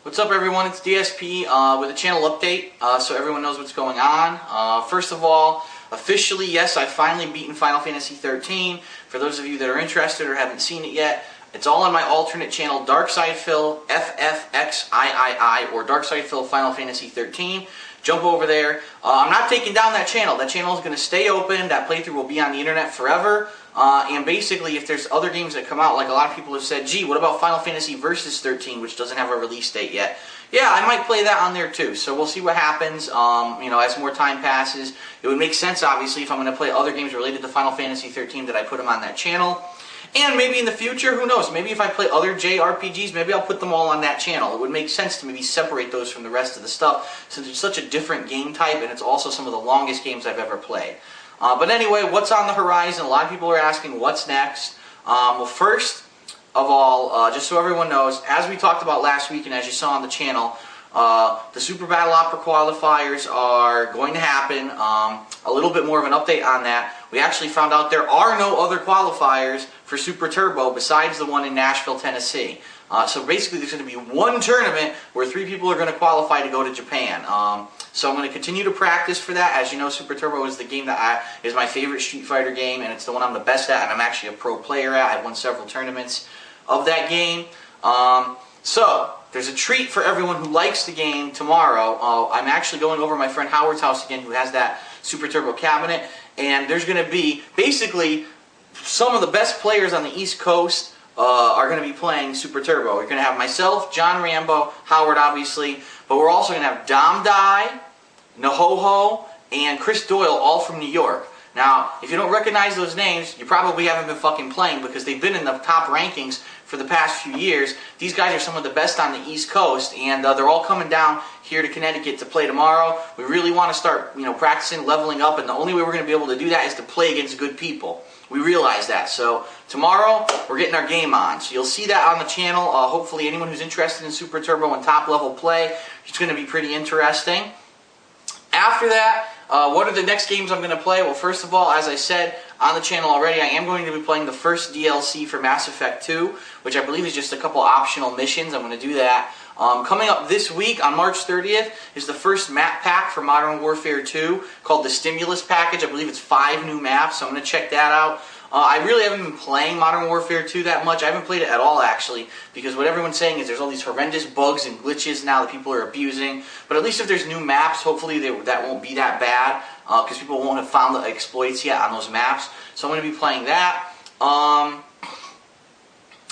What's up, everyone? It's DSP with a channel update so everyone knows what's going on. First of all, officially, yes, I've finally beaten Final Fantasy 13. For those of you that are interested or haven't seen it yet, it's all on my alternate channel, DarkSidePhil FFXIII, or DarkSidePhil Final Fantasy 13. Jump over there. I'm not taking down that channel. That channel is going to stay open. That playthrough will be on the internet forever. And basically, if there's other games that come out, like a lot of people have said, gee, what about Final Fantasy Versus 13, which doesn't have a release date yet? Yeah, I might play that on there too. So we'll see what happens. As more time passes, it would make sense, obviously, if I'm going to play other games related to Final Fantasy 13 that I put them on that channel. And maybe in the future, who knows, maybe if I play other JRPGs, maybe I'll put them all on that channel. It would make sense to maybe separate those from the rest of the stuff, since it's such a different game type, and it's also some of the longest games I've ever played. But anyway, what's on the horizon? A lot of people are asking what's next. Well, first of all, just so everyone knows, as we talked about last week and as you saw on the channel, the Super Battle Opera qualifiers are going to happen. A little bit more of an update on that. We actually found out there are no other qualifiers for Super Turbo besides the one in Nashville, Tennessee. So basically there's going to be one tournament where 3 people are going to qualify to go to Japan. So I'm going to continue to practice for that. As you know, Super Turbo is the game that is my favorite Street Fighter game, and it's the one I'm the best at, and I'm actually a pro player at. I've won several tournaments of that game. So there's a treat for everyone who likes the game tomorrow. I'm actually going over to my friend Howard's house again, who has that Super Turbo cabinet, and there's going to be basically some of the best players on the East Coast are going to be playing Super Turbo. We're going to have myself, John Rambo, Howard obviously, but we're also going to have Dom Dai, Nahoho, and Chris Doyle, all from New York. Now, if you don't recognize those names, you probably haven't been fucking playing, because they've been in the top rankings for the past few years. These guys are some of the best on the East Coast, and they're all coming down here to Connecticut to play tomorrow. We really want to start, practicing, leveling up, and the only way we're going to be able to do that is to play against good people. We realize that. So tomorrow, we're getting our game on. So you'll see that on the channel. Hopefully anyone who's interested in Super Turbo and top level play, it's going to be pretty interesting. After that, what are the next games I'm going to play? Well, first of all, as I said on the channel already, I am going to be playing the first DLC for Mass Effect 2, which I believe is just a couple optional missions. I'm going to do that. Coming up this week, on March 30th, is the first map pack for Modern Warfare 2, called the Stimulus Package. I believe it's 5 new maps, so I'm going to check that out. I really haven't been playing Modern Warfare 2 that much. I haven't played it at all, actually, because what everyone's saying is there's all these horrendous bugs and glitches now that people are abusing. But at least if there's new maps, hopefully that won't be that bad, because people won't have found the exploits yet on those maps. So I'm going to be playing that.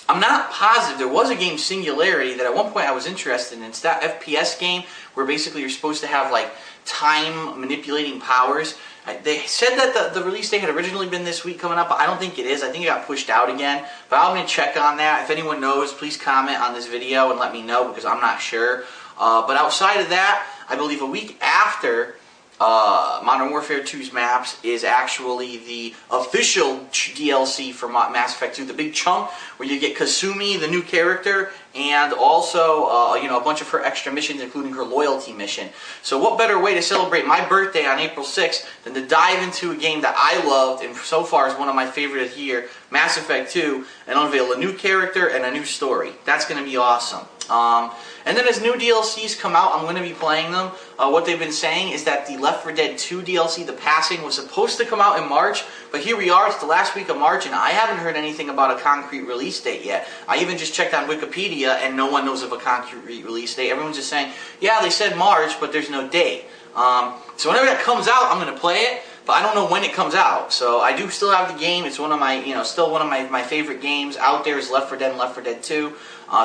I'm not positive. There was a game, Singularity, that at one point I was interested in. It's that FPS game where basically you're supposed to have like time manipulating powers. They said that the release date had originally been this week coming up, but I don't think it is. I think it got pushed out again. But I'm going to check on that. If anyone knows, please comment on this video and let me know, because I'm not sure. But outside of that, I believe a week after Modern Warfare 2's maps is actually the official DLC for Mass Effect 2, the big chunk where you get Kasumi, the new character, and also a bunch of her extra missions, including her loyalty mission. So what better way to celebrate my birthday on April 6th than to dive into a game that I loved and so far is one of my favorite here, Mass Effect 2, and unveil a new character and a new story. That's going to be awesome. And then as new DLCs come out, I'm going to be playing them. What they've been saying is that the Left 4 Dead 2 DLC, The Passing, was supposed to come out in March, but here we are, it's the last week of March, and I haven't heard anything about a concrete release date yet. I even just checked on Wikipedia, and no one knows of a concrete release date. Everyone's just saying, yeah, they said March, but there's no date. So whenever that comes out, I'm going to play it, but I don't know when it comes out. So I do still have the game. It's one of my, still one of my favorite games out there is Left 4 Dead and Left 4 Dead 2.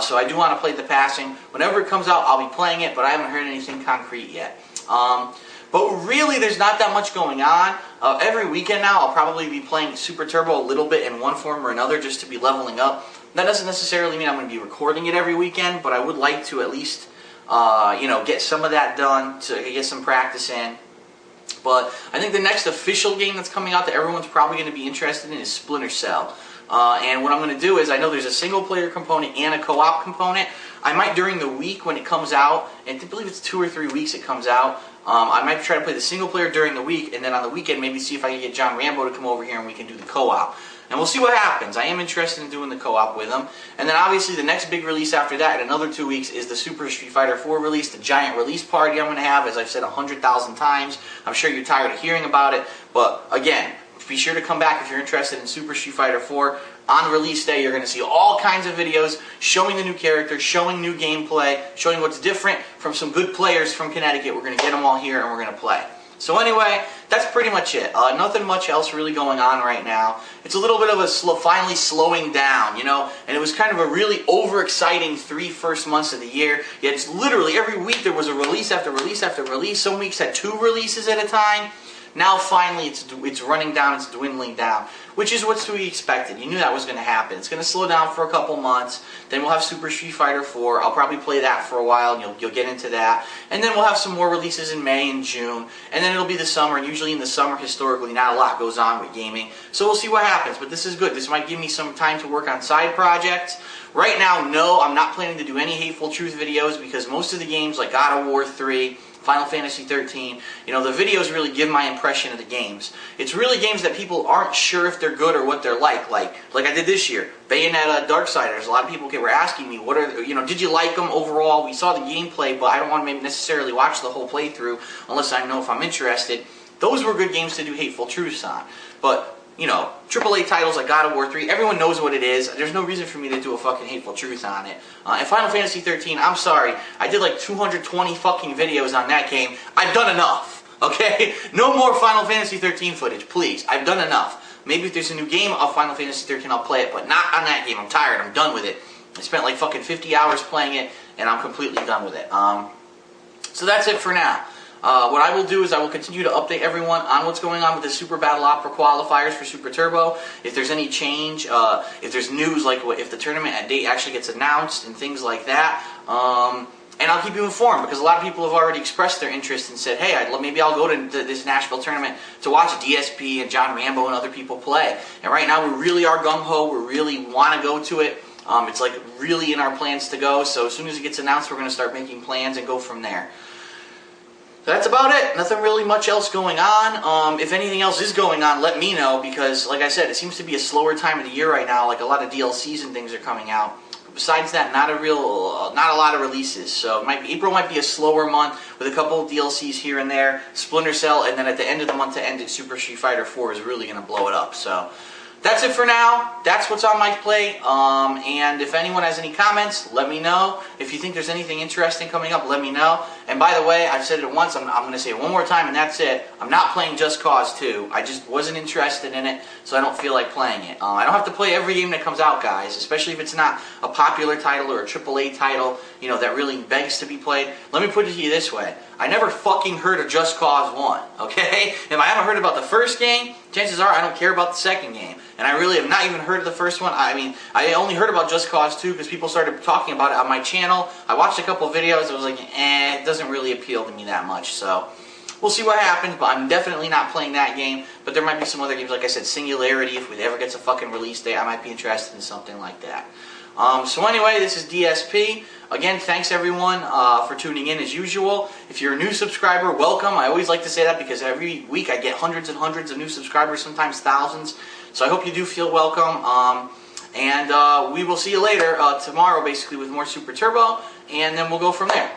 So I do want to play The Passing. Whenever it comes out, I'll be playing it, but I haven't heard anything concrete yet. But really, there's not that much going on. Every weekend now, I'll probably be playing Super Turbo a little bit in one form or another just to be leveling up. That doesn't necessarily mean I'm going to be recording it every weekend, but I would like to at least, get some of that done to get some practice in. But I think the next official game that's coming out that everyone's probably going to be interested in is Splinter Cell. And what I'm going to do is, I know there's a single player component and a co-op component. I might during the week when it comes out, and I believe it's 2 or 3 weeks it comes out, I might try to play the single player during the week, and then on the weekend maybe see if I can get John Rambo to come over here and we can do the co-op. and we'll see what happens. I am interested in doing the co-op with them. And then obviously the next big release after that in another 2 weeks is the Super Street Fighter 4 release, the giant release party I'm going to have, as I've said 100,000 times. I'm sure you're tired of hearing about it, but again, be sure to come back if you're interested in Super Street Fighter 4. On release day, you're going to see all kinds of videos showing the new characters, showing new gameplay, showing what's different from some good players from Connecticut. We're going to get them all here and we're going to play. So anyway, that's pretty much it. Nothing much else really going on right now. It's a little bit of a finally slowing down, you know, and it was kind of a really overexciting 3 first months of the year. Yet it's literally every week there was a release after release after release. Some weeks had 2 releases at a time. Now finally it's running down, it's dwindling down, which is what's to be expected. You knew that was going to happen. It's going to slow down for a couple months, then we'll have Super Street Fighter 4. I'll probably play that for a while, and you'll get into that. And then we'll have some more releases in May and June, and then it'll be the summer, and usually in the summer, historically, not a lot goes on with gaming. So we'll see what happens, but this is good. This might give me some time to work on side projects. Right now, no, I'm not planning to do any Hateful Truth videos because most of the games, like God of War 3, Final Fantasy 13, you know, the videos really give my impression of the games. It's really games that people aren't sure if they're good or what they're like I did this year, Bayonetta, Darksiders. A lot of people were asking me, what are, you know, did you like them overall? We saw the gameplay, but I don't want to necessarily watch the whole playthrough unless I know if I'm interested. Those were good games to do Hateful Truths on, but you know, AAA titles like God of War 3, everyone knows what it is. There's no reason for me to do a fucking Hateful Truth on it. And Final Fantasy 13, I'm sorry, I did like 220 fucking videos on that game. I've done enough, okay? No more Final Fantasy 13 footage, please. I've done enough. Maybe if there's a new game of Final Fantasy 13, I'll play it, but not on that game. I'm tired. I'm done with it. I spent like fucking 50 hours playing it, and I'm completely done with it. So that's it for now. What I will do is I will continue to update everyone on what's going on with the Super Battle Opera qualifiers for Super Turbo. If there's any change, if there's news, like if the tournament date actually gets announced and things like that. And I'll keep you informed because a lot of people have already expressed their interest and said, hey, maybe I'll go to this Nashville tournament to watch DSP and John Rambo and other people play. And right now we really are gung-ho. We really want to go to it. It's like really in our plans to go. So as soon as it gets announced, we're going to start making plans and go from there. So that's about it. Nothing really much else going on. If anything else is going on, let me know because, like I said, it seems to be a slower time of the year right now. Like a lot of DLCs and things are coming out. But besides that, not a lot of releases. So April might be a slower month with a couple of DLCs here and there, Splinter Cell, and then at the end of the month to end it, Super Street Fighter 4 is really going to blow it up. So that's it for now. That's what's on my plate. And if anyone has any comments, let me know. If you think there's anything interesting coming up, let me know. And by the way, I've said it once, I'm going to say it one more time, and that's it. I'm not playing Just Cause 2. I just wasn't interested in it, so I don't feel like playing it. I don't have to play every game that comes out, guys, especially if it's not a popular title or a AAA title, you know, that really begs to be played. Let me put it to you this way. I never fucking heard of Just Cause 1, okay? If I haven't heard about the first game, chances are I don't care about the second game. And I really have not even heard of the first one. I mean, I only heard about Just Cause 2 because people started talking about it on my channel. I watched a couple of videos. I was like, it doesn't really appeal to me that much. So we'll see what happens, but I'm definitely not playing that game. But there might be some other games, like I said, Singularity. If it ever gets a fucking release date, I might be interested in something like that. So anyway, this is DSP. Again, thanks everyone for tuning in as usual. If you're a new subscriber, welcome. I always like to say that because every week I get hundreds and hundreds of new subscribers, sometimes thousands. So I hope you do feel welcome. And we will see you later tomorrow, basically, with more Super Turbo. And then we'll go from there.